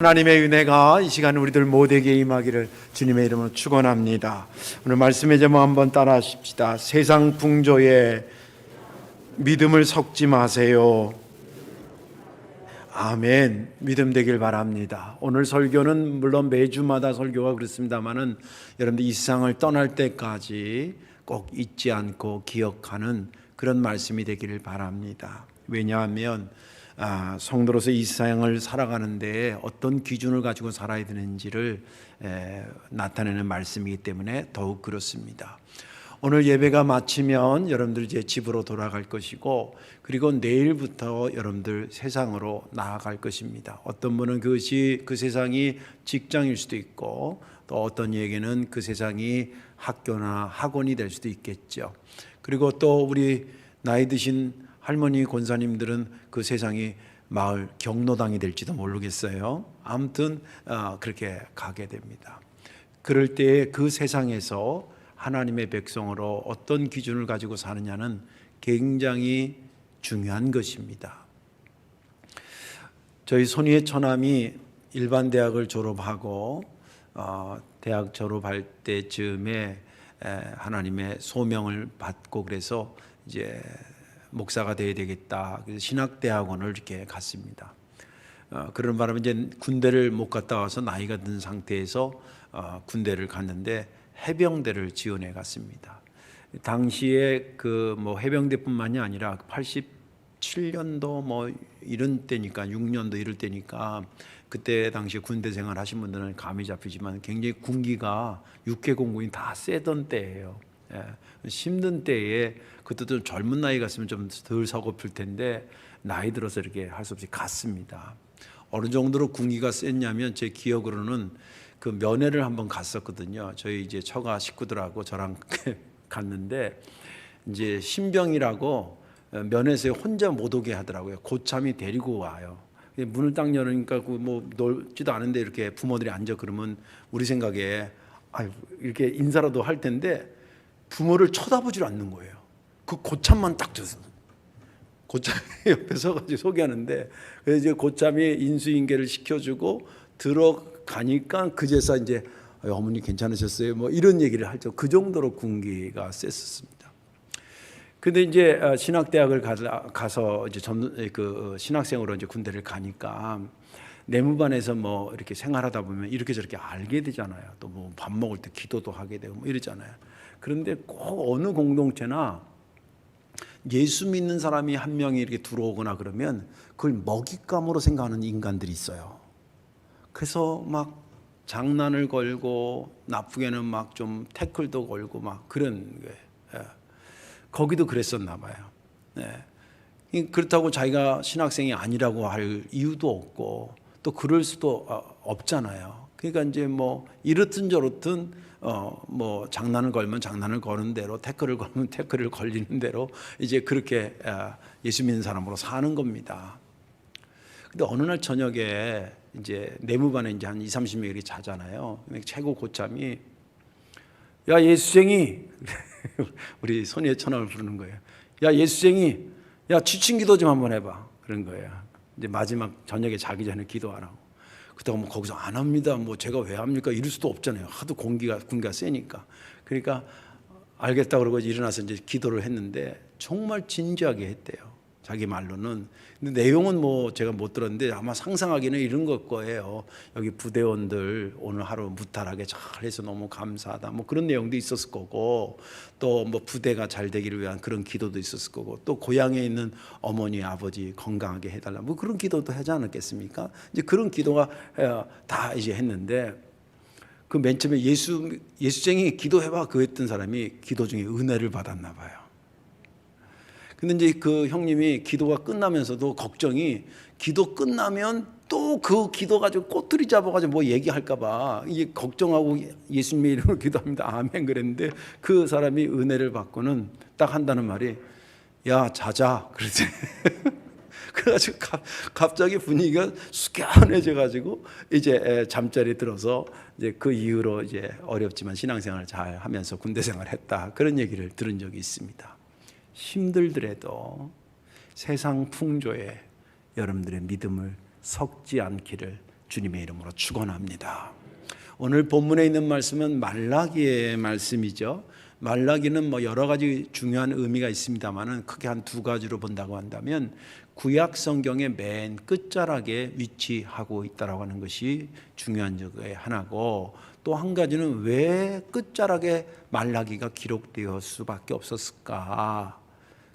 하나님의 은혜가 이 시간 우리들 모두에게 임하기를 주님의 이름으로 축원합니다. 오늘 말씀의 제목 한번 따라 하십시다. 세상 풍조에 믿음을 섞지 마세요. 아멘. 믿음 되길 바랍니다. 오늘 설교는 물론 매주마다 설교가 그렇습니다만은 여러분들 이 세상을 떠날 때까지 꼭 잊지 않고 기억하는 그런 말씀이 되기를 바랍니다. 왜냐하면 성도로서 이 세상을 살아가는데 어떤 기준을 가지고 살아야 되는지를 나타내는 말씀이기 때문에 더욱 그렇습니다. 오늘 예배가 마치면 여러분들 이제 집으로 돌아갈 것이고, 그리고 내일부터 여러분들 세상으로 나아갈 것입니다. 어떤 분은 그것이 그 세상이 직장일 수도 있고, 또 어떤 이에게는 그 세상이 학교나 학원이 될 수도 있겠죠. 그리고 또 우리 나이 드신 할머니 권사님들은 그 세상이 마을 경로당이 될지도 모르겠어요. 아무튼 그렇게 가게 됩니다. 그럴 때 그 세상에서 하나님의 백성으로 어떤 기준을 가지고 사느냐는 굉장히 중요한 것입니다. 저희 손위의 처남이 일반 대학을 졸업하고 대학 졸업할 때쯤에 하나님의 소명을 받고, 그래서 이제 목사가 되어야 되겠다. 그래서 신학대학원을 이렇게 갔습니다. 그런 바람에 이제 군대를 못 갔다 와서 나이가 든 상태에서 군대를 갔는데 해병대를 지원해 갔습니다. 당시에 그 뭐 해병대뿐만이 아니라 87년도 뭐 이런 때니까, 6년도 이럴 때니까, 그때 당시 군대 생활 하신 분들은 감이 잡히지만 굉장히 군기가 육해공군이 다 세던 때예요. 힘든 때에, 그때 좀 젊은 나이 갔으면 좀 덜 서글플 텐데 나이 들어서 이렇게 할 수 없이 갔습니다. 어느 정도로 군기가 셌냐면 제 기억으로는 그 면회를 한번 갔었거든요. 저희 이제 처가 식구들하고 저랑 갔는데, 이제 신병이라고 면회소에 혼자 못 오게 하더라고요. 고참이 데리고 와요. 문을 딱 열으니까 뭐 넓지도 않은데 이렇게 부모들이 앉아, 그러면 우리 생각에 이렇게 인사라도 할 텐데 부모를 쳐다보질 않는 거예요. 그 고참만 딱 져서, 고참이 옆에 서가지고 소개하는데, 그래서 이제 고참이 인수인계를 시켜주고 들어가니까 그제서 이제 어머니 괜찮으셨어요? 뭐 이런 얘기를 하죠. 그 정도로 군기가 셌었습니다. 근데 이제 신학대학을 가서 이제 그 신학생으로 이제 군대를 가니까 내무반에서 뭐 이렇게 생활하다 보면 이렇게 저렇게 알게 되잖아요. 또 뭐 밥 먹을 때 기도도 하게 되고 뭐 이러잖아요. 그런데 꼭 어느 공동체나 예수 믿는 사람이 한 명이 이렇게 들어오거나 그러면 그걸 먹잇감으로 생각하는 인간들이 있어요. 그래서 막 장난을 걸고, 나쁘게는 막 좀 태클도 걸고 막 그런 거예요. 거기도 그랬었나 봐요. 그렇다고 자기가 신학생이 아니라고 할 이유도 없고, 또 그럴 수도 없잖아요. 그러니까 이제 뭐 이렇든 저렇든 뭐 장난을 걸면 장난을 거는 대로, 태클을 걸면 태클을 걸리는 대로 이제 그렇게 예수 믿는 사람으로 사는 겁니다. 근데 어느 날 저녁에 이제 내무반에 이제 한 20-30명 이렇게 자잖아요. 최고 고참이, 야 예수쟁이, 우리 손위의 처남을 부르는 거예요. 야 예수쟁이, 야 취침기도 좀 한번 해봐. 그런 거예요. 이제 마지막 저녁에 자기 전에 기도하라고. 그렇다고 뭐 거기서 안 합니다, 뭐 제가 왜 합니까, 이럴 수도 없잖아요. 하도 군기가 세니까. 그러니까 알겠다 그러고 일어나서 이제 기도를 했는데 정말 진지하게 했대요. 자기 말로는. 근데 내용은 뭐 제가 못 들었는데 아마 상상하기는 이런 걸 거예요. 여기 부대원들 오늘 하루 무탈하게 잘해서 너무 감사하다, 뭐 그런 내용도 있었을 거고, 또 뭐 부대가 잘 되기를 위한 그런 기도도 있었을 거고, 또 고향에 있는 어머니 아버지 건강하게 해달라, 뭐 그런 기도도 하지 않았겠습니까? 이제 그런 기도가 다 이제 했는데, 그 맨 처음에 예수쟁이 기도해봐 그 했던 사람이 기도 중에 은혜를 받았나 봐요. 근데 이제 그 형님이 기도가 끝나면서도 걱정이, 기도 끝나면 또 그 기도 가지고 꼬투리 잡아가지고 뭐 얘기할까봐 이게 걱정하고 예수님의 이름으로 기도합니다. 아멘 그랬는데, 그 사람이 은혜를 받고는 딱 한다는 말이, 야 자자 그러지. 그래가지고 갑자기 분위기가 숙연해져가지고 이제 잠자리 들어서 이제 그 이후로 이제 어렵지만 신앙생활을 잘 하면서 군대 생활했다, 그런 얘기를 들은 적이 있습니다. 힘들더라도 세상 풍조에 여러분들의 믿음을 섞지 않기를 주님의 이름으로 축원합니다. 오늘 본문에 있는 말씀은 말라기의 말씀이죠. 말라기는 뭐 여러 가지 중요한 의미가 있습니다만은 크게 한 두 가지로 본다고 한다면 구약 성경의 맨 끝자락에 위치하고 있다라고 하는 것이 중요한 적의 하나고, 또 한 가지는 왜 끝자락에 말라기가 기록되어 수밖에 없었을까?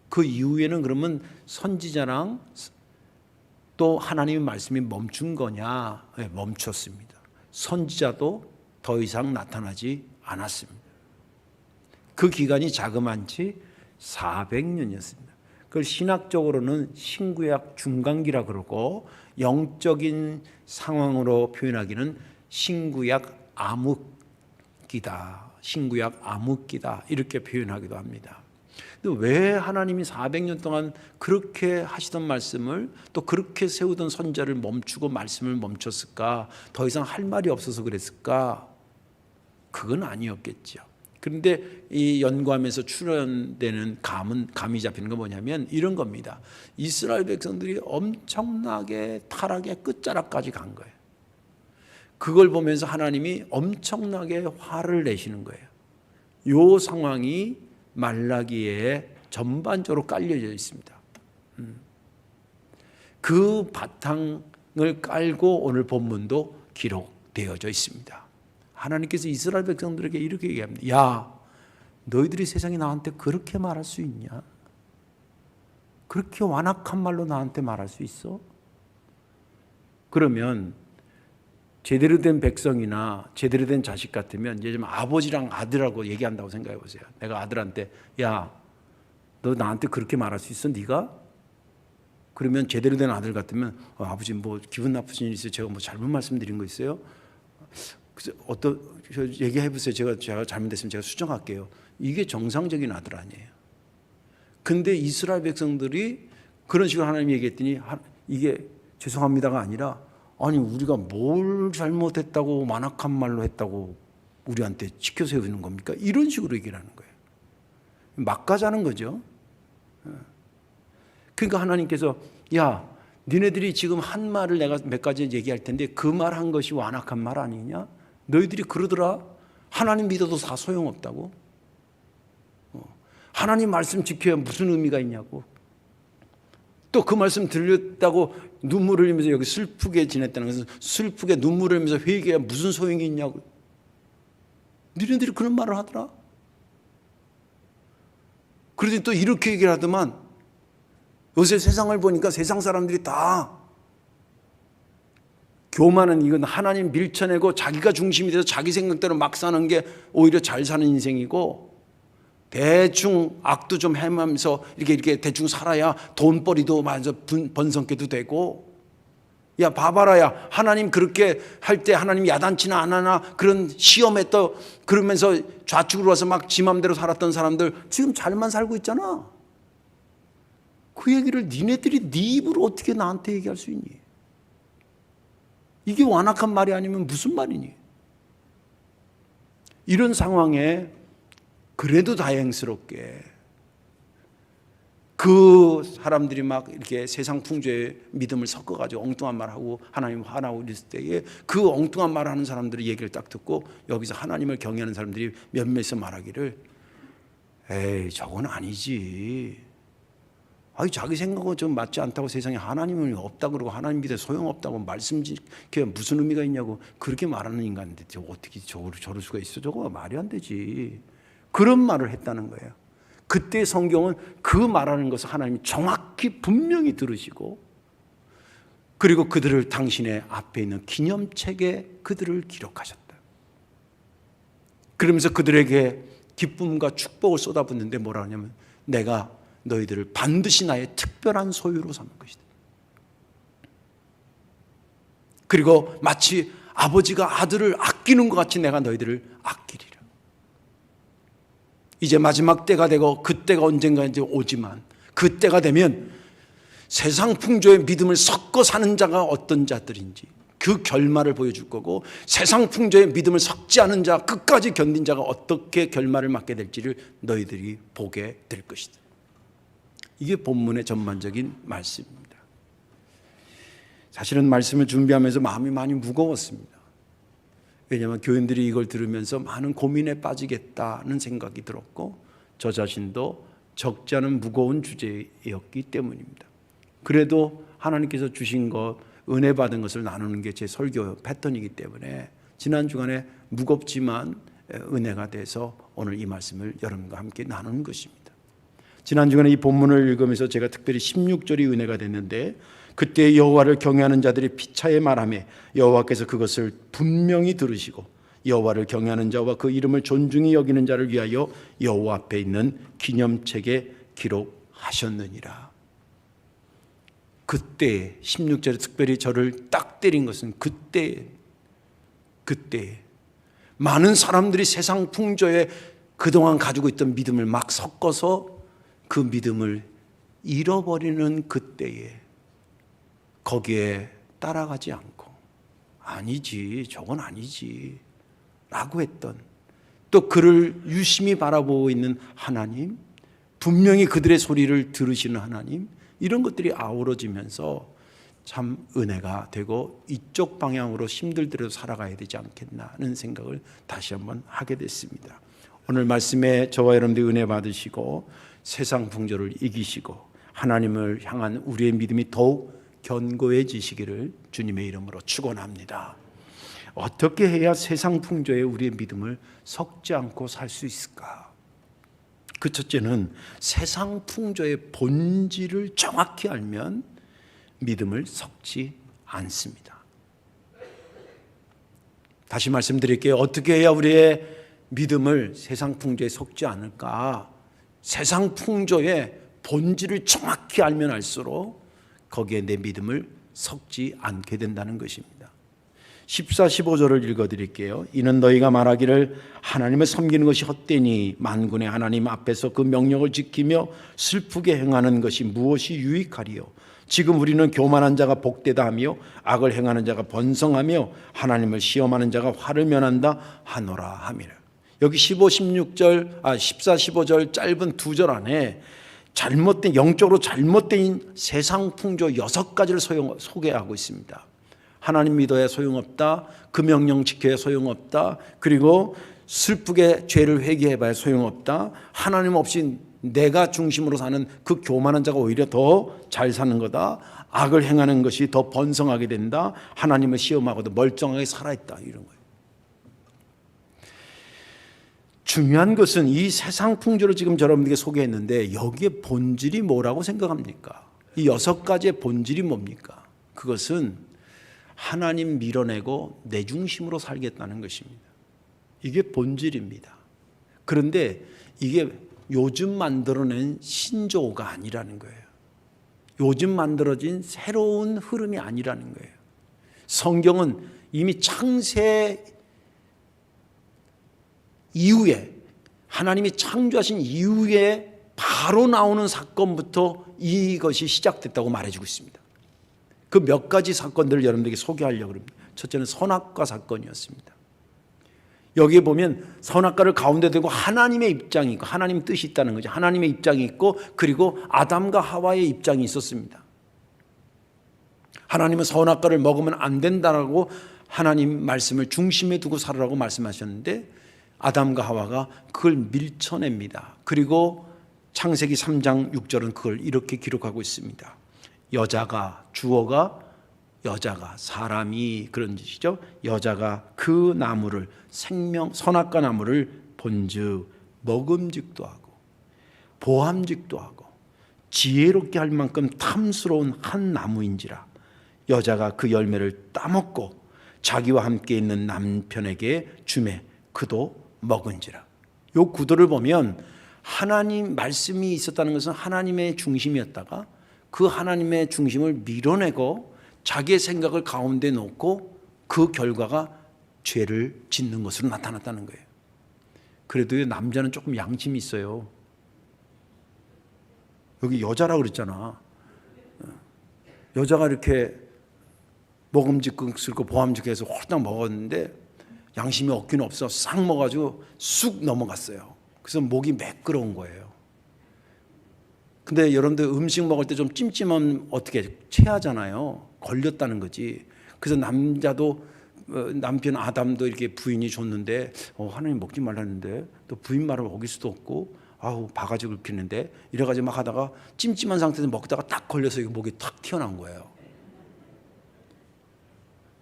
그 이후에는 그러면 선지자랑 또 하나님의 말씀이 멈춘 거냐? 네, 멈췄습니다. 선지자도 더 이상 나타나지 않았습니다. 그 기간이 자그만치 400년이었습니다. 그걸 신학적으로는 신구약 중간기라 그러고, 영적인 상황으로 표현하기는 신구약 암흑기다, 신구약 암흑기다 이렇게 표현하기도 합니다. 근데 왜 하나님이 400년 동안 그렇게 하시던 말씀을, 또 그렇게 세우던 선지자를 멈추고 말씀을 멈췄을까? 더 이상 할 말이 없어서 그랬을까? 그건 아니었겠죠. 그런데 이 연구하면서 출현되는 감이 잡히는 건 뭐냐면 이런 겁니다. 이스라엘 백성들이 엄청나게 타락의 끝자락까지 간 거예요. 그걸 보면서 하나님이 엄청나게 화를 내시는 거예요. 이 상황이 말라기에 전반적으로 깔려져 있습니다. 그 바탕을 깔고 오늘 본문도 기록되어져 있습니다. 하나님께서 이스라엘 백성들에게 이렇게 얘기합니다. 야, 너희들이 세상에 나한테 그렇게 말할 수 있냐? 그렇게 완악한 말로 나한테 말할 수 있어? 그러면 제대로 된 백성이나 제대로 된 자식 같으면 이제 좀 아버지랑 아들하고 얘기한다고 생각해 보세요. 내가 아들한테 야, 너 나한테 그렇게 말할 수 있어? 네가? 그러면 제대로 된 아들 같으면 아버지 뭐 기분 나쁘신 일 있어요? 제가 뭐 잘못 말씀드린 거 있어요? 얘기해 보세요. 제가 잘못됐으면 제가 수정할게요. 이게 정상적인 아들 아니에요. 근데 이스라엘 백성들이 그런 식으로 하나님이 얘기했더니 이게 죄송합니다가 아니라, 아니 우리가 뭘 잘못했다고 완악한 말로 했다고 우리한테 지켜 세우는 겁니까? 이런 식으로 얘기를 하는 거예요. 막가자는 거죠. 그러니까 하나님께서 야, 니네들이 지금 한 말을 내가 몇 가지 얘기할 텐데 그 말 한 것이 완악한 말 아니냐? 너희들이 그러더라. 하나님 믿어도 다 소용없다고. 하나님 말씀 지켜야 무슨 의미가 있냐고. 또 그 말씀 들렸다고 눈물을 흘리면서 여기 슬프게 지냈다는 것은 슬프게 눈물을 흘리면서 회개해야 무슨 소용이 있냐고. 너희들이 그런 말을 하더라. 그러더니 또 이렇게 얘기를 하더만, 요새 세상을 보니까 세상 사람들이 다 교만은 이건 하나님 밀쳐내고 자기가 중심이 돼서 자기 생각대로 막 사는 게 오히려 잘 사는 인생이고, 대충 악도 좀 행하면서 이렇게 대충 살아야 돈벌이도 맞아 번성케도 되고, 야 봐봐라, 야 하나님 그렇게 할 때 하나님 야단치나 안 하나, 그런 시험에 또 그러면서 좌측으로 와서 막 지 맘대로 살았던 사람들 지금 잘만 살고 있잖아. 그 얘기를 니네들이 네 입으로 어떻게 나한테 얘기할 수 있니? 이게 완악한 말이 아니면 무슨 말이니? 이런 상황에 그래도 다행스럽게 그 사람들이 막 이렇게 세상 풍조에 믿음을 섞어가지고 엉뚱한 말하고 하나님 화나고 이랬을 때에 그 엉뚱한 말하는 사람들의 얘기를 딱 듣고 여기서 하나님을 경외하는 사람들이 몇몇에서 말하기를, 에이 저건 아니지. 아니 자기 생각은 좀 맞지 않다고 세상에 하나님은 없다 그러고 하나님 믿어 소용없다고 말씀지켜 무슨 의미가 있냐고 그렇게 말하는 인간인데 어떻게 저럴 수가 있어? 저거 말이 안 되지. 그런 말을 했다는 거예요. 그때 성경은 그 말하는 것을 하나님이 정확히 분명히 들으시고, 그리고 그들을 당신의 앞에 있는 기념책에 그들을 기록하셨다. 그러면서 그들에게 기쁨과 축복을 쏟아붓는데 뭐라 하냐면, 내가 너희들을 반드시 나의 특별한 소유로 삼을 것이다. 그리고 마치 아버지가 아들을 아끼는 것 같이 내가 너희들을 아끼리라. 이제 마지막 때가 되고 그때가 언젠가 이제 오지만, 그때가 되면 세상 풍조의 믿음을 섞어 사는 자가 어떤 자들인지 그 결말을 보여줄 거고, 세상 풍조의 믿음을 섞지 않은 자, 끝까지 견딘 자가 어떻게 결말을 맞게 될지를 너희들이 보게 될 것이다. 이게 본문의 전반적인 말씀입니다. 사실은 말씀을 준비하면서 마음이 많이 무거웠습니다. 왜냐하면 교인들이 이걸 들으면서 많은 고민에 빠지겠다는 생각이 들었고 저 자신도 적지 않은 무거운 주제였기 때문입니다. 그래도 하나님께서 주신 것, 은혜 받은 것을 나누는 게 제 설교 패턴이기 때문에 지난 주간에 무겁지만 은혜가 돼서 오늘 이 말씀을 여러분과 함께 나누는 것입니다. 지난 주간에 이 본문을 읽으면서 제가 특별히 16절이 은혜가 됐는데, 그때 여호와를 경외하는 자들이 피차에 말하며 여호와께서 그것을 분명히 들으시고 여호와를 경외하는 자와 그 이름을 존중히 여기는 자를 위하여 여호와 앞에 있는 기념책에 기록하셨느니라. 그때 16절에 특별히 저를 딱 때린 것은 그때 많은 사람들이 세상 풍조에 그동안 가지고 있던 믿음을 막 섞어서 그 믿음을 잃어버리는 그때에 거기에 따라가지 않고 아니지, 저건 아니지 라고 했던, 또 그를 유심히 바라보고 있는 하나님, 분명히 그들의 소리를 들으시는 하나님, 이런 것들이 아우러지면서 참 은혜가 되고 이쪽 방향으로 힘들더라도 살아가야 되지 않겠나는 생각을 다시 한번 하게 됐습니다. 오늘 말씀에 저와 여러분들이 은혜 받으시고 세상 풍조를 이기시고 하나님을 향한 우리의 믿음이 더욱 견고해지시기를 주님의 이름으로 축원합니다. 어떻게 해야 세상 풍조에 우리의 믿음을 섞지 않고 살 수 있을까? 그 첫째는 세상 풍조의 본질을 정확히 알면 믿음을 섞지 않습니다. 다시 말씀드릴게요. 어떻게 해야 우리의 믿음을 세상 풍조에 섞지 않을까? 세상 풍조의 본질을 정확히 알면 알수록 거기에 내 믿음을 섞지 않게 된다는 것입니다. 14, 15절을 읽어드릴게요. 이는 너희가 말하기를 하나님을 섬기는 것이 헛되니 만군의 하나님 앞에서 그 명령을 지키며 슬프게 행하는 것이 무엇이 유익하리요? 지금 우리는 교만한 자가 복되다 하며 악을 행하는 자가 번성하며 하나님을 시험하는 자가 화를 면한다 하노라 하미라. 여기 14, 15절 짧은 두 절 안에 잘못된, 영적으로 잘못된 세상 풍조 6가지를 소개하고 있습니다. 하나님 믿어야 소용없다, 그 명령 지켜야 소용없다, 그리고 슬프게 죄를 회개해봐야 소용없다, 하나님 없이 내가 중심으로 사는 그 교만한 자가 오히려 더 잘 사는 거다, 악을 행하는 것이 더 번성하게 된다, 하나님을 시험하고도 멀쩡하게 살아있다, 이런 거예요. 중요한 것은 이 세상 풍조를 지금 여러분들에게 소개했는데 여기에 본질이 뭐라고 생각합니까? 이 6가지의 본질이 뭡니까? 그것은 하나님 밀어내고 내 중심으로 살겠다는 것입니다. 이게 본질입니다. 그런데 이게 요즘 만들어낸 신조어가 아니라는 거예요. 요즘 만들어진 새로운 흐름이 아니라는 거예요. 성경은 이미 창세 이후에, 하나님이 창조하신 이후에 바로 나오는 사건부터 이것이 시작됐다고 말해주고 있습니다. 그 몇 가지 사건들을 여러분들에게 소개하려고 합니다. 첫째는 선악과 사건이었습니다. 여기에 보면 선악과를 가운데 두고 하나님의 입장이 있고 하나님 뜻이 있다는 거죠. 하나님의 입장이 있고 그리고 아담과 하와의 입장이 있었습니다. 하나님은 선악과를 먹으면 안 된다라고 하나님 말씀을 중심에 두고 살으라고 말씀하셨는데 아담과 하와가 그걸 밀쳐냅니다. 그리고 창세기 3장 6절은 그걸 이렇게 기록하고 있습니다. 여자가, 주어가 여자가, 사람이 그런 짓이죠. 여자가 그 나무를, 선악과 나무를 본즉 먹음직도 하고 보암직도 하고 지혜롭게 할 만큼 탐스러운 한 나무인지라 여자가 그 열매를 따먹고 자기와 함께 있는 남편에게 주매 그도 먹은지라. 이 구도를 보면 하나님 말씀이 있었다는 것은 하나님의 중심이었다가 그 하나님의 중심을 밀어내고 자기의 생각을 가운데 놓고 그 결과가 죄를 짓는 것으로 나타났다는 거예요. 그래도 남자는 조금 양심이 있어요. 여기 여자라고 그랬잖아. 여자가 이렇게 먹음직스럽고 보암직해서 홀딱 먹었는데 양심이 없긴 없어. 싹 먹어가지고 쑥 넘어갔어요. 그래서 목이 매끄러운 거예요. 근데 여러분들 음식 먹을 때 좀 찜찜하면 어떻게 체하잖아요. 걸렸다는 거지. 그래서 남자도 남편 아담도 이렇게 부인이 줬는데 하나님 먹지 말라는데 또 부인 말을 어길 수도 없고 아우 바가지 긁히는데 이래가지고 막 하다가 찜찜한 상태에서 먹다가 딱 걸려서 목이 탁 튀어나온 거예요.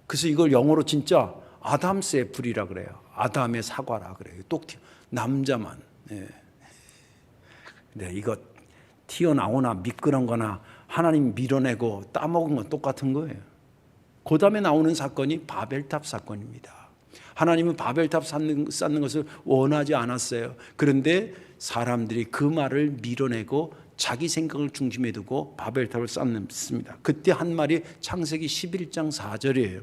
그래서 이걸 영어로 진짜 아담스 애플이라 그래요. 아담의 사과라 그래요. 똑 남자만. 예. 근데 이거 튀어나오나 미끄러운 거나 하나님 밀어내고 따먹은 건 똑같은 거예요. 그 다음에 나오는 사건이 바벨탑 사건입니다. 하나님은 바벨탑 쌓는 것을 원하지 않았어요. 그런데 사람들이 그 말을 밀어내고 자기 생각을 중심에 두고 바벨탑을 쌓습니다. 그때 한 말이 창세기 11장 4절이에요.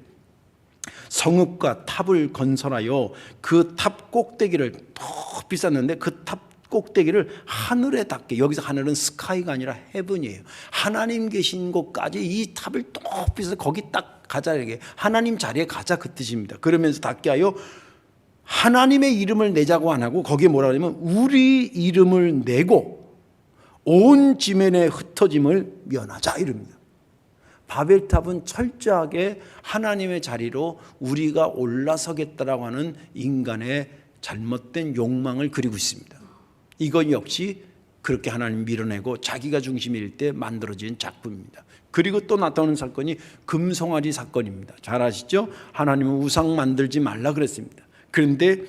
성읍과 탑을 건설하여 그 탑 꼭대기를 높이 쌓는데 그 탑 꼭대기를 하늘에 닿게, 여기서 하늘은 스카이가 아니라 헤븐이에요. 하나님 계신 곳까지 이 탑을 높이 해서 거기 딱 가자, 이게 하나님 자리에 가자 그 뜻입니다. 그러면서 닿게 하여 하나님의 이름을 내자고 안 하고 거기에 뭐라 하냐면 우리 이름을 내고 온 지면에 흩어짐을 면하자 이럽니다. 바벨탑은 철저하게 하나님의 자리로 우리가 올라서겠다라고 하는 인간의 잘못된 욕망을 그리고 있습니다. 이건 역시 그렇게 하나님 밀어내고 자기가 중심일 때 만들어진 작품입니다. 그리고 또 나타나는 사건이 금송아지 사건입니다. 잘 아시죠? 하나님은 우상 만들지 말라 그랬습니다. 그런데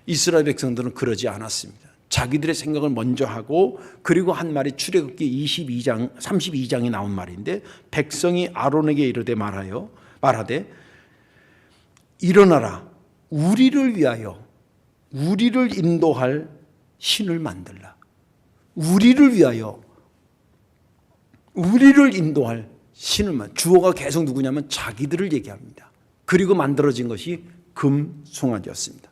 이스라엘 백성들은 그러지 않았습니다. 자기들의 생각을 먼저 하고, 그리고 한 말이 출애굽기 32장에 나온 말인데, 백성이 아론에게 이르되 말하되 일어나라, 우리를 위하여 우리를 인도할 신을 만들라. 우리를 위하여 우리를 인도할 신을 주어가 계속 누구냐면 자기들을 얘기합니다. 그리고 만들어진 것이 금송아지였습니다.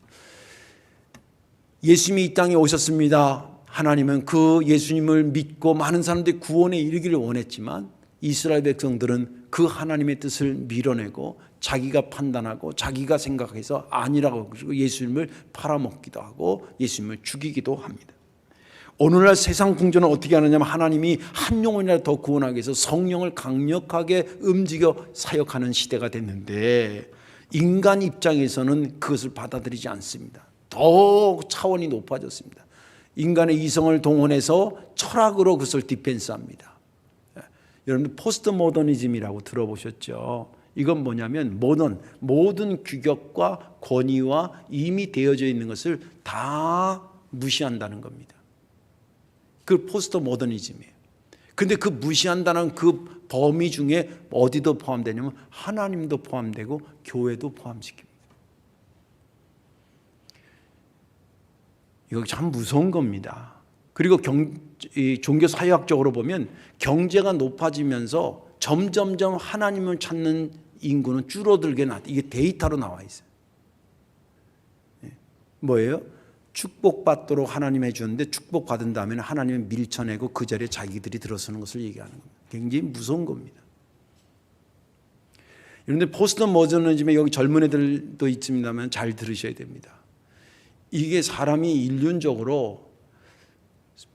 예수님이 이 땅에 오셨습니다. 하나님은 그 예수님을 믿고 많은 사람들이 구원에 이르기를 원했지만 이스라엘 백성들은 그 하나님의 뜻을 밀어내고 자기가 판단하고 자기가 생각해서 아니라고 그러고 예수님을 팔아먹기도 하고 예수님을 죽이기도 합니다. 오늘날 세상 풍조는 어떻게 하느냐면 하나님이 한 영혼이라도 더 구원하기 위해서 성령을 강력하게 움직여 사역하는 시대가 됐는데 인간 입장에서는 그것을 받아들이지 않습니다. 더 차원이 높아졌습니다. 인간의 이성을 동원해서 철학으로 그것을 디펜스합니다. 여러분들 포스트 모더니즘이라고 들어보셨죠? 이건 뭐냐면 모든 규격과 권위와 이미 되어져 있는 것을 다 무시한다는 겁니다. 그 포스트 모더니즘이에요. 근데 그 무시한다는 그 범위 중에 어디도 포함되냐면 하나님도 포함되고 교회도 포함시킵니다. 이거 참 무서운 겁니다. 그리고 종교 사회학적으로 보면 경제가 높아지면서 점점점 하나님을 찾는 인구는 줄어들게 이게 데이터로 나와 있어요. 뭐예요? 축복받도록 하나님 해주는데 축복받은 다음에 하나님을 밀쳐내고 그 자리에 자기들이 들어서는 것을 얘기하는 겁니다. 굉장히 무서운 겁니다. 그런데 포스트 모더니즘에 여기 젊은 애들도 있습니다만 잘 들으셔야 됩니다. 이게 사람이 인륜적으로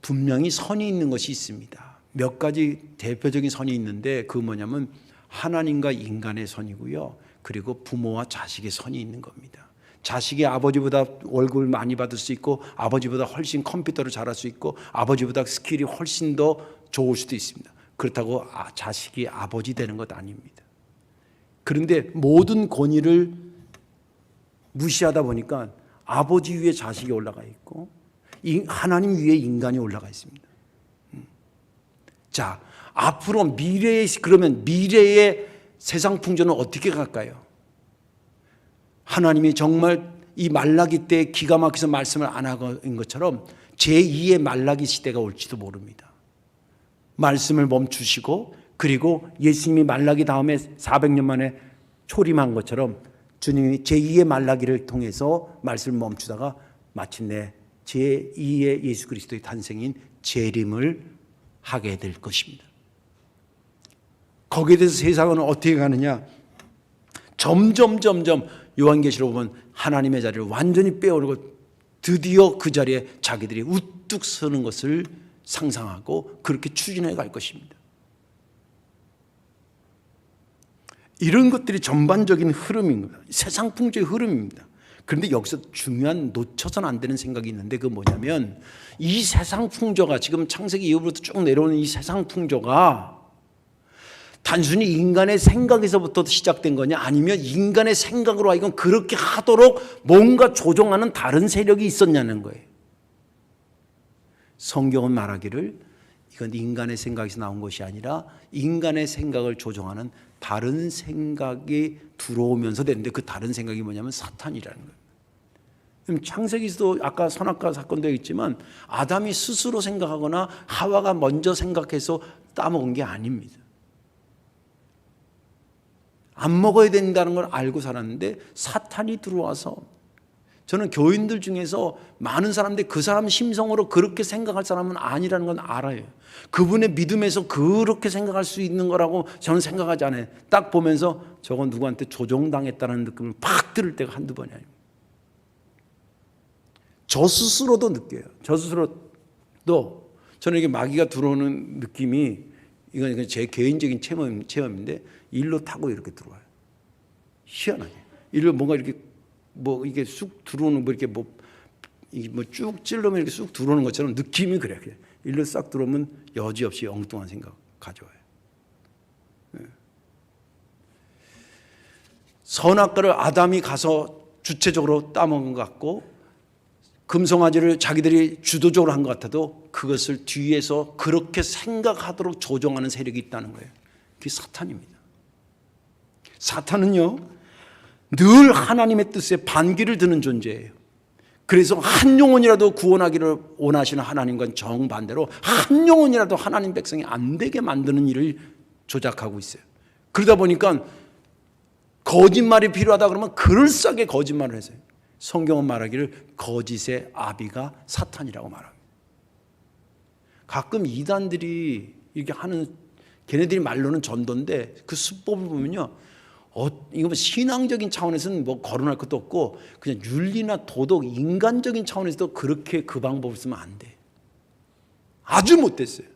분명히 선이 있는 것이 있습니다. 몇 가지 대표적인 선이 있는데 그 뭐냐면 하나님과 인간의 선이고요. 그리고 부모와 자식의 선이 있는 겁니다. 자식이 아버지보다 월급을 많이 받을 수 있고 아버지보다 훨씬 컴퓨터를 잘할 수 있고 아버지보다 스킬이 훨씬 더 좋을 수도 있습니다. 그렇다고 자식이 아버지 되는 것 아닙니다. 그런데 모든 권위를 무시하다 보니까 아버지 위에 자식이 올라가 있고 하나님 위에 인간이 올라가 있습니다. 자, 앞으로 그러면 미래의 세상 풍조는 어떻게 갈까요? 하나님이 정말 이 말라기 때 기가 막혀서 말씀을 안 하는 것처럼 제2의 말라기 시대가 올지도 모릅니다. 말씀을 멈추시고 그리고 예수님이 말라기 다음에 400년 만에 초림한 것처럼 주님이 제2의 말라기를 통해서 말씀을 멈추다가 마침내 제2의 예수 그리스도의 탄생인 재림을 하게 될 것입니다. 거기에 대해서 세상은 어떻게 가느냐? 점점 요한계시록 보면 하나님의 자리를 완전히 빼오르고 드디어 그 자리에 자기들이 우뚝 서는 것을 상상하고 그렇게 추진해 갈 것입니다. 이런 것들이 전반적인 흐름입니다. 세상 풍조의 흐름입니다. 그런데 여기서 중요한 놓쳐서는 안 되는 생각이 있는데, 그건 뭐냐면 이 세상 풍조가 지금 창세기 이후부터 쭉 내려오는 이 세상 풍조가 단순히 인간의 생각에서부터 시작된 거냐, 아니면 인간의 생각으로 하여금 그렇게 하도록 뭔가 조종하는 다른 세력이 있었냐는 거예요. 성경은 말하기를 이건 인간의 생각에서 나온 것이 아니라 인간의 생각을 조종하는 다른 생각이 들어오면서 되는데, 그 다른 생각이 뭐냐면 사탄이라는 거예요. 그럼 창세기에서도 아까 선악과 사건도 있지만 아담이 스스로 생각하거나 하와가 먼저 생각해서 따먹은 게 아닙니다. 안 먹어야 된다는 걸 알고 살았는데 사탄이 들어와서, 저는 교인들 중에서 많은 사람들이 그 사람 심성으로 그렇게 생각할 사람은 아니라는 건 알아요. 그분의 믿음에서 그렇게 생각할 수 있는 거라고 저는 생각하지 않아요. 딱 보면서 저건 누구한테 조종당했다는 느낌을 팍 들을 때가 한두 번이 아닙니다. 저 스스로도 느껴요. 저 스스로도 저는 이게 마귀가 들어오는 느낌이, 이건 제 개인적인 체험인데 일로 타고 이렇게 들어와요. 희한하게. 일로 뭔가 이렇게 뭐 이게 쑥 들어오는 뭐 이렇게 뭐 쭉 찔러면 이렇게 쑥 들어오는 것처럼 느낌이 그래요. 일로 싹 들어오면 여지없이 엉뚱한 생각 가져와요. 선악과를 아담이 가서 주체적으로 따먹은 것 같고, 금송아지를 자기들이 주도적으로 한 것 같아도 그것을 뒤에서 그렇게 생각하도록 조종하는 세력이 있다는 거예요. 그게 사탄입니다. 사탄은요, 늘 하나님의 뜻에 반기를 드는 존재예요. 그래서 한 영혼이라도 구원하기를 원하시는 하나님과는 정반대로 한 영혼이라도 하나님 백성이 안 되게 만드는 일을 조작하고 있어요. 그러다 보니까 거짓말이 필요하다 그러면 그럴싸하게 거짓말을 해서요. 성경은 말하기를 거짓의 아비가 사탄이라고 말합니다. 가끔 이단들이 이렇게 하는, 걔네들이 말로는 전도인데 그 수법을 보면요, 이거 뭐 신앙적인 차원에서는 뭐 거론할 것도 없고 그냥 윤리나 도덕, 인간적인 차원에서도 그렇게 그 방법을 쓰면 안 돼. 아주 못됐어요.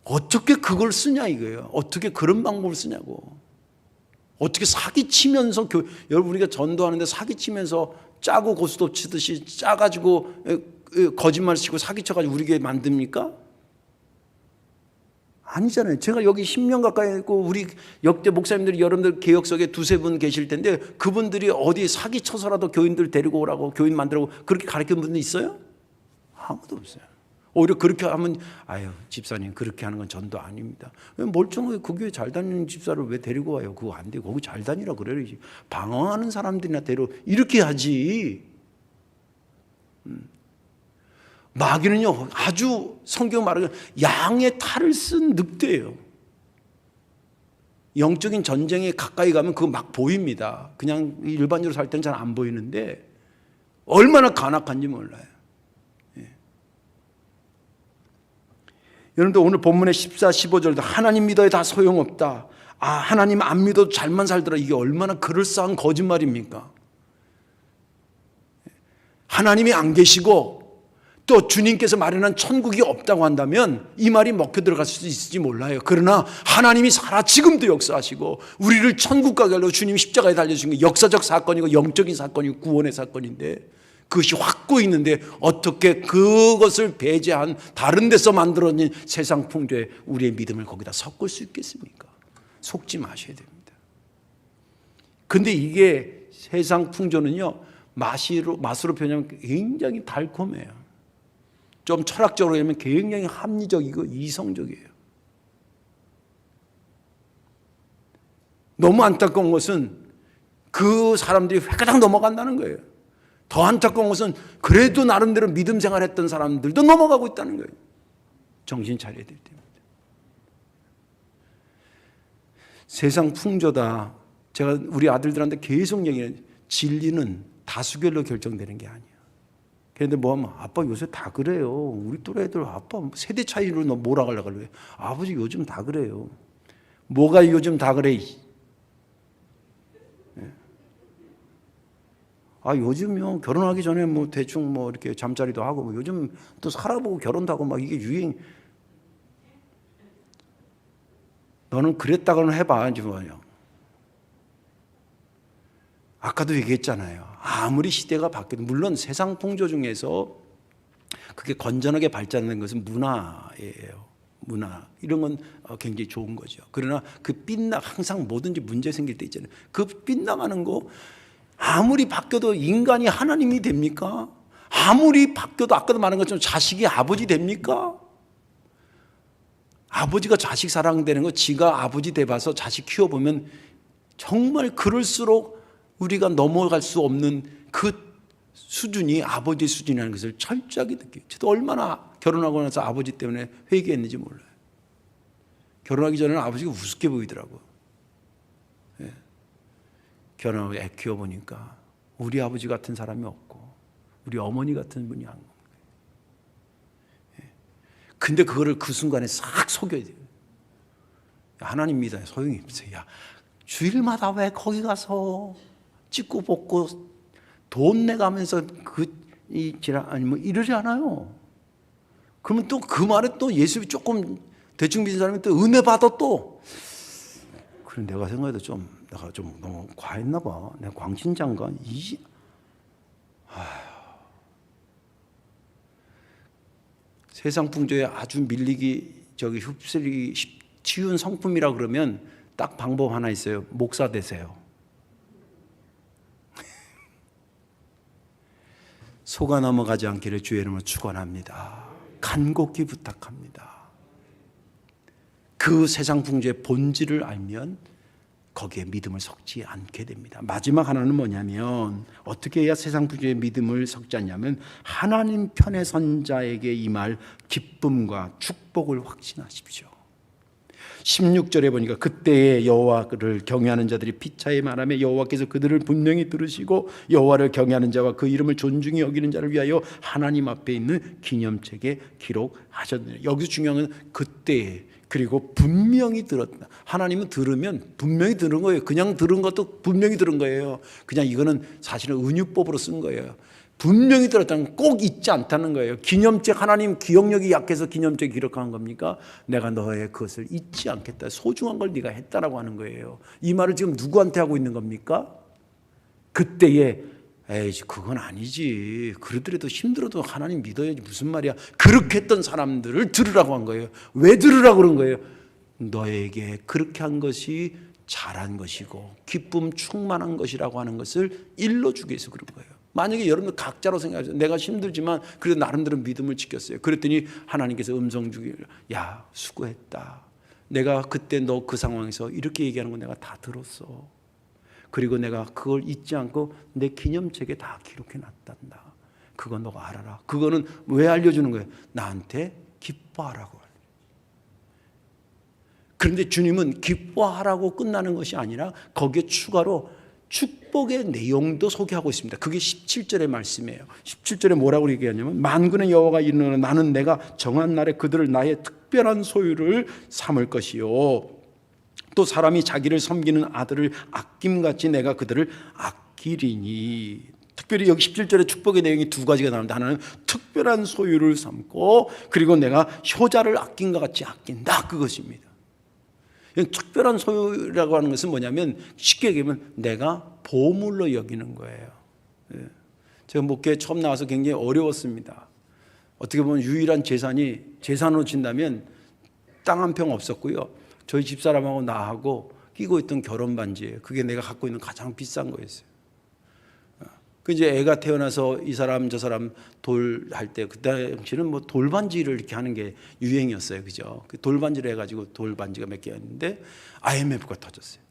어떻게 그걸 쓰냐 이거예요. 어떻게 그런 방법을 쓰냐고. 어떻게 사기치면서, 여러분 우리가 전도하는데 사기치면서 짜고 고스톱 치듯이 짜가지고 거짓말 치고 사기쳐가지고 우리 교회 만듭니까? 아니잖아요. 제가 여기 10년 가까이 있고 우리 역대 목사님들이 여러분들 개혁석에 두세 분 계실 텐데 그분들이 어디 사기쳐서라도 교인들 데리고 오라고, 교인 만들라고 그렇게 가르치는 분들 있어요? 아무도 없어요. 오히려 그렇게 하면 아유 집사님 그렇게 하는 건 전도 아닙니다. 멀쩡하게 그 교회 잘 다니는 집사를 왜 데리고 와요? 그거 안 돼. 거기 잘 다니라 그래야지. 방황하는 사람들이나 이렇게 하지. 마귀는요 아주 성경 말하기를 양의 탈을 쓴 늑대예요. 영적인 전쟁에 가까이 가면 그거 막 보입니다. 그냥 일반적으로 살 때는 잘 안 보이는데 얼마나 간악한지 몰라요. 여러분들 오늘 본문의 14, 15절도 하나님 믿어야 다 소용없다. 하나님 안 믿어도 잘만 살더라. 이게 얼마나 그럴싸한 거짓말입니까? 하나님이 안 계시고 또 주님께서 마련한 천국이 없다고 한다면 이 말이 먹혀 들어갈 수도 있을지 몰라요. 그러나 하나님이 살아 지금도 역사하시고 우리를 천국 가게 하려고 주님 십자가에 달려주신 게 역사적 사건이고 영적인 사건이고 구원의 사건인데, 그것이 확고 있는데 어떻게 그것을 배제한 다른 데서 만들어진 세상 풍조에 우리의 믿음을 거기다 섞을 수 있겠습니까? 속지 마셔야 됩니다. 근데 이게 세상 풍조는요, 맛으로 표현하면 굉장히 달콤해요. 좀 철학적으로 하면 굉장히 합리적이고 이성적이에요. 너무 안타까운 것은 그 사람들이 획가닥 넘어간다는 거예요. 더 안타까운 것은 그래도 나름대로 믿음 생활했던 사람들도 넘어가고 있다는 거예요. 정신 차려야 될 때입니다. 세상 풍조다. 제가 우리 아들들한테 계속 얘기해요. 진리는 다수결로 결정되는 게 아니에요. 그런데 뭐 하면 아빠 요새 다 그래요. 우리 또래 애들 아빠 세대 차이로 너 몰아가려고 그래. 아버지 요즘 다 그래요. 뭐가 요즘 다 그래? 요즘요 결혼하기 전에 뭐 대충 뭐 이렇게 잠자리도 하고 뭐 요즘 또 살아보고 결혼도 하고 막 이게 유행. 너는 그랬다고는 해봐. 이제 뭐요. 아까도 얘기했잖아요. 아무리 시대가 바뀌어도 물론 세상 풍조 중에서 그게 건전하게 발전된 것은 문화예요. 문화 이런 건 굉장히 좋은 거죠. 그러나 그 항상 뭐든지 문제 생길 때 있잖아요. 그 빗나가는 거 아무리 바뀌어도 인간이 하나님이 됩니까? 아무리 바뀌어도 아까도 말한 것처럼 자식이 아버지 됩니까? 아버지가 자식 사랑되는 거 지가 아버지 돼봐서 자식 키워보면 정말 그럴수록 우리가 넘어갈 수 없는 그 수준이 아버지 수준이라는 것을 철저하게 느껴요. 저도 얼마나 결혼하고 나서 아버지 때문에 회개했는지 몰라요. 결혼하기 전에는 아버지가 우습게 보이더라고요. 예. 결혼하고 애 키워보니까 우리 아버지 같은 사람이 없고 우리 어머니 같은 분이 안 없는 거예요. 예. 근데 그거를 그 순간에 싹 속여야 돼요. 하나님 믿어요. 소용이 없어요. 야, 주일마다 왜 거기 가서 찍고 볶고 돈 내가면서 아니 뭐 이러지 않아요. 그러면 또 그 말에 또 예수님이 조금 대충 믿는 사람이 또 은혜 받아 또. 그래 내가 생각해도 내가 좀 너무 과했나 봐. 내가 광신장관 세상 풍조에 아주 밀리기 흡수하기 쉬운 성품이라 그러면 딱 방법 하나 있어요. 목사 되세요. 속아 넘어가지 않기를 주의 이름으로 축원합니다. 간곡히 부탁합니다. 그 세상 풍조의 본질을 알면 거기에 믿음을 섞지 않게 됩니다. 마지막 하나는 뭐냐면 어떻게 해야 세상 풍조의 믿음을 섞지 않냐면 하나님 편에 선 자에게 임할 기쁨과 축복을 확신하십시오. 16절에 보니까 그때에 여호와를 경외하는 자들이 피차에 말하며 여호와께서 그들을 분명히 들으시고 여호와를 경외하는 자와 그 이름을 존중히 여기는 자를 위하여 하나님 앞에 있는 기념책에 기록하셨느니라. 여기서 중요한 건 그때에 그리고 분명히 들었다. 하나님은 들으면 분명히 들은 거예요. 그냥 들은 것도 분명히 들은 거예요. 그냥 이거는 사실은 은유법으로 쓴 거예요. 분명히 들었다는 꼭 잊지 않다는 거예요. 기념책, 하나님 기억력이 약해서 기념책 기록한 겁니까? 내가 너의 그것을 잊지 않겠다. 소중한 걸 네가 했다라고 하는 거예요. 이 말을 지금 누구한테 하고 있는 겁니까? 그때에 에이 그건 아니지. 그러더라도 힘들어도 하나님 믿어야지. 무슨 말이야. 그렇게 했던 사람들을 들으라고 한 거예요. 왜 들으라고 그런 거예요? 너에게 그렇게 한 것이 잘한 것이고 기쁨 충만한 것이라고 하는 것을 일러주기 위해서 그런 거예요. 만약에 여러분들 각자로 생각하세요. 내가 힘들지만 그래도 나름대로 믿음을 지켰어요. 그랬더니 하나님께서 음성 주기를 야 수고했다. 내가 그때 너 그 상황에서 이렇게 얘기하는 거 내가 다 들었어. 그리고 내가 그걸 잊지 않고 내 기념책에 다 기록해 놨단다. 그거 너가 알아라. 그거는 왜 알려주는 거예요? 나한테 기뻐하라고. 그런데 주님은 기뻐하라고 끝나는 것이 아니라 거기에 추가로 축복의 내용도 소개하고 있습니다. 그게 17절의 말씀이에요. 17절에 뭐라고 얘기하냐면 만군의 여호와가 이르노라 나는 내가 정한 날에 그들을 나의 특별한 소유를 삼을 것이요 또 사람이 자기를 섬기는 아들을 아낌같이 내가 그들을 아끼리니. 특별히 여기 17절에 축복의 내용이 두 가지가 나옵니다. 하나는 특별한 소유를 삼고 그리고 내가 효자를 아낀 것 같이 아낀다. 그것입니다. 특별한 소유라고 하는 것은 뭐냐면 쉽게 얘기하면 내가 보물로 여기는 거예요. 제가 목회에 처음 나와서 굉장히 어려웠습니다. 어떻게 보면 유일한 재산으로 친다면 땅 한 평 없었고요. 저희 집사람하고 나하고 끼고 있던 결혼 반지예요. 그게 내가 갖고 있는 가장 비싼 거였어요. 그 이제 애가 태어나서 이 사람 저 사람 돌 할 때 그때 당시는 뭐 돌반지를 이렇게 하는 게 유행이었어요, 그죠? 그 돌반지를 해가지고 돌반지가 몇 개였는데 IMF가 터졌어요.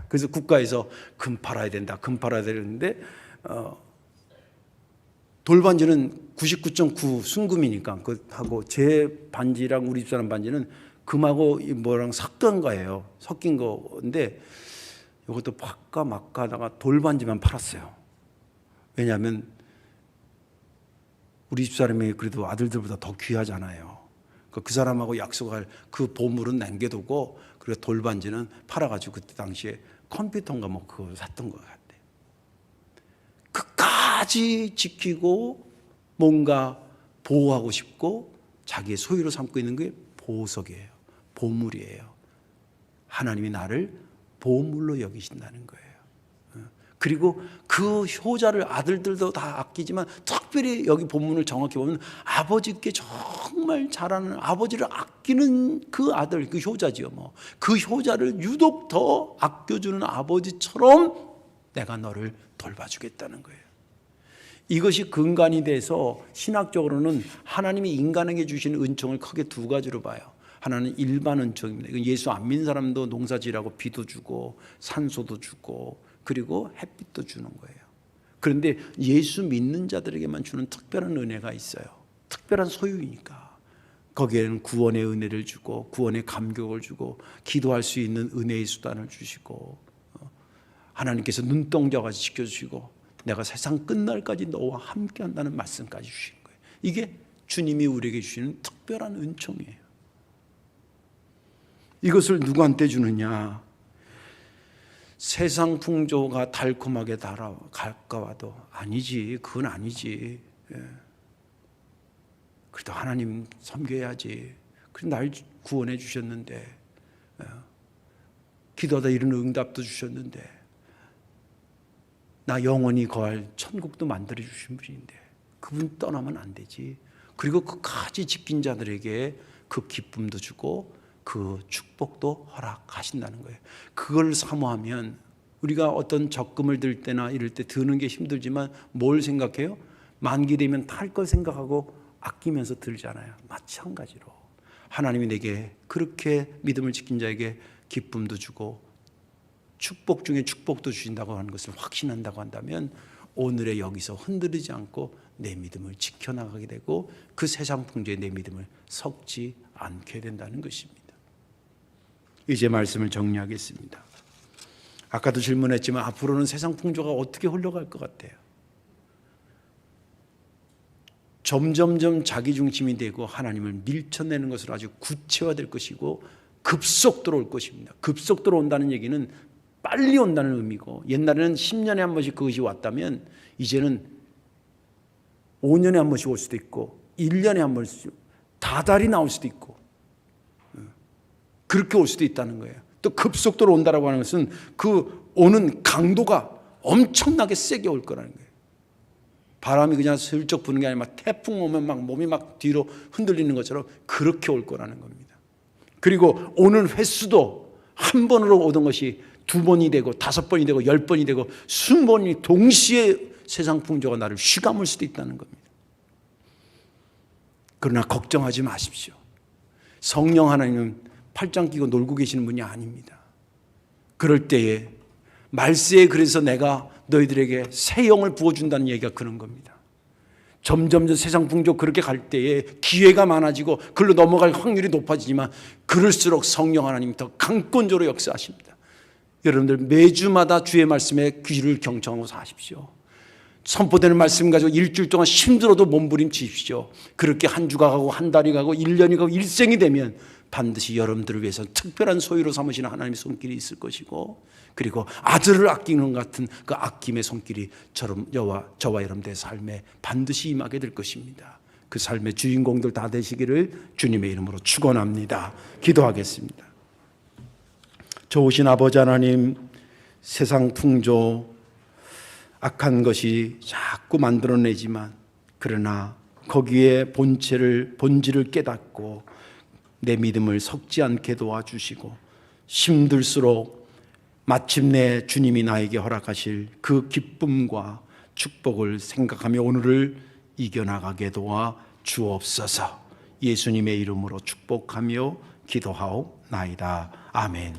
그래서 국가에서 금 팔아야 된다, 금 팔아야 되는데 돌반지는 99.9 순금이니까 그 하고 제 반지랑 우리 집사람 반지는 금하고 뭐랑 섞은 거예요. 섞인 건데 이것도 막가 막가다가 돌반지만 팔았어요. 왜냐하면 우리 집사람이 그래도 아들들보다 더 귀하잖아요. 그 사람하고 약속할 그 보물은 남겨두고 그리고 돌반지는 팔아가지고 그때 당시에 컴퓨터인가 뭐 그거 샀던 것 같아요. 끝까지 지키고 뭔가 보호하고 싶고 자기의 소유로 삼고 있는 게 보석이에요. 보물이에요. 하나님이 나를 보물로 여기신다는 거예요. 그리고 그 효자를 아들들도 다 아끼지만 특별히 여기 본문을 정확히 보면 아버지께 정말 잘하는, 아버지를 아끼는 그 아들, 그 효자지요. 그 효자를 유독 더 아껴주는 아버지처럼 내가 너를 돌봐주겠다는 거예요. 이것이 근간이 돼서 신학적으로는 하나님이 인간에게 주신 은총을 크게 두 가지로 봐요. 하나는 일반 은총입니다. 이건 예수 안 믿는 사람도 농사지라고 비도 주고 산소도 주고 그리고 햇빛도 주는 거예요. 그런데 예수 믿는 자들에게만 주는 특별한 은혜가 있어요. 특별한 소유이니까. 거기에는 구원의 은혜를 주고 구원의 감격을 주고 기도할 수 있는 은혜의 수단을 주시고 하나님께서 눈동자같이 지켜주시고 내가 세상 끝날까지 너와 함께 한다는 말씀까지 주시는 거예요. 이게 주님이 우리에게 주시는 특별한 은총이에요. 이것을 누구한테 주느냐? 세상 풍조가 달콤하게 다가와도 아니지, 그건 아니지. 그래도 하나님 섬겨야지. 그래서 날 구원해 주셨는데, 기도하다 이런 응답도 주셨는데, 나 영원히 거할 천국도 만들어 주신 분인데 그분 떠나면 안 되지. 그리고 끝까지 지킨 자들에게 그 기쁨도 주고 그 축복도 허락하신다는 거예요. 그걸 사모하면 우리가 어떤 적금을 들 때나 이럴 때 드는 게 힘들지만 뭘 생각해요? 만기 되면 탈 걸 생각하고 아끼면서 들잖아요. 마찬가지로 하나님이 내게 그렇게 믿음을 지킨 자에게 기쁨도 주고 축복 중에 축복도 주신다고 하는 것을 확신한다고 한다면 오늘의 여기서 흔들리지 않고 내 믿음을 지켜나가게 되고 그 세상 풍조에 내 믿음을 섞지 않게 된다는 것입니다. 이제 말씀을 정리하겠습니다. 아까도 질문했지만 앞으로는 세상 풍조가 어떻게 흘러갈 것 같아요? 점점점 자기 중심이 되고 하나님을 밀쳐내는 것으로 아주 구체화될 것이고 급속도로 올 것입니다. 급속도로 온다는 얘기는 빨리 온다는 의미고, 옛날에는 10년에 한 번씩 그것이 왔다면 이제는 5년에 한 번씩 올 수도 있고 1년에 한 번씩 다달이 나올 수도 있고 그렇게 올 수도 있다는 거예요. 또 급속도로 온다라고 하는 것은 그 오는 강도가 엄청나게 세게 올 거라는 거예요. 바람이 그냥 슬쩍 부는 게 아니라 막 태풍 오면 막 몸이 막 뒤로 흔들리는 것처럼 그렇게 올 거라는 겁니다. 그리고 오는 횟수도 한 번으로 오던 것이 2번이 되고 5번이 되고 10번이 되고 20번이 동시에 세상 풍조가 나를 휘감을 수도 있다는 겁니다. 그러나 걱정하지 마십시오. 성령 하나님은 팔짱 끼고 놀고 계시는 분이 아닙니다. 그럴 때에 말세에 그래서 내가 너희들에게 새 영을 부어준다는 얘기가 그런 겁니다. 점점 세상 풍조 그렇게 갈 때에 기회가 많아지고 그걸로 넘어갈 확률이 높아지지만 그럴수록 성령 하나님이 더 강권적으로 역사하십니다. 여러분들 매주마다 주의 말씀에 귀를 경청하고 사십시오. 선포되는 말씀 가지고 일주일 동안 힘들어도 몸부림치십시오. 그렇게 한 주가 가고 한 달이 가고 1년이 가고 일생이 되면 반드시 여러분들을 위해서 특별한 소유로 삼으시는 하나님의 손길이 있을 것이고, 그리고 아들을 아끼는 것 같은 그 아낌의 손길이 저와 여러분들의 삶에 반드시 임하게 될 것입니다. 그 삶의 주인공들 다 되시기를 주님의 이름으로 축원합니다. 기도하겠습니다. 좋으신 아버지 하나님, 세상 풍조 악한 것이 자꾸 만들어내지만 그러나 거기에 본질을 깨닫고 내 믿음을 섞지 않게 도와주시고 힘들수록 마침내 주님이 나에게 허락하실 그 기쁨과 축복을 생각하며 오늘을 이겨나가게 도와 주옵소서. 예수님의 이름으로 축복하며 기도하옵나이다. 아멘.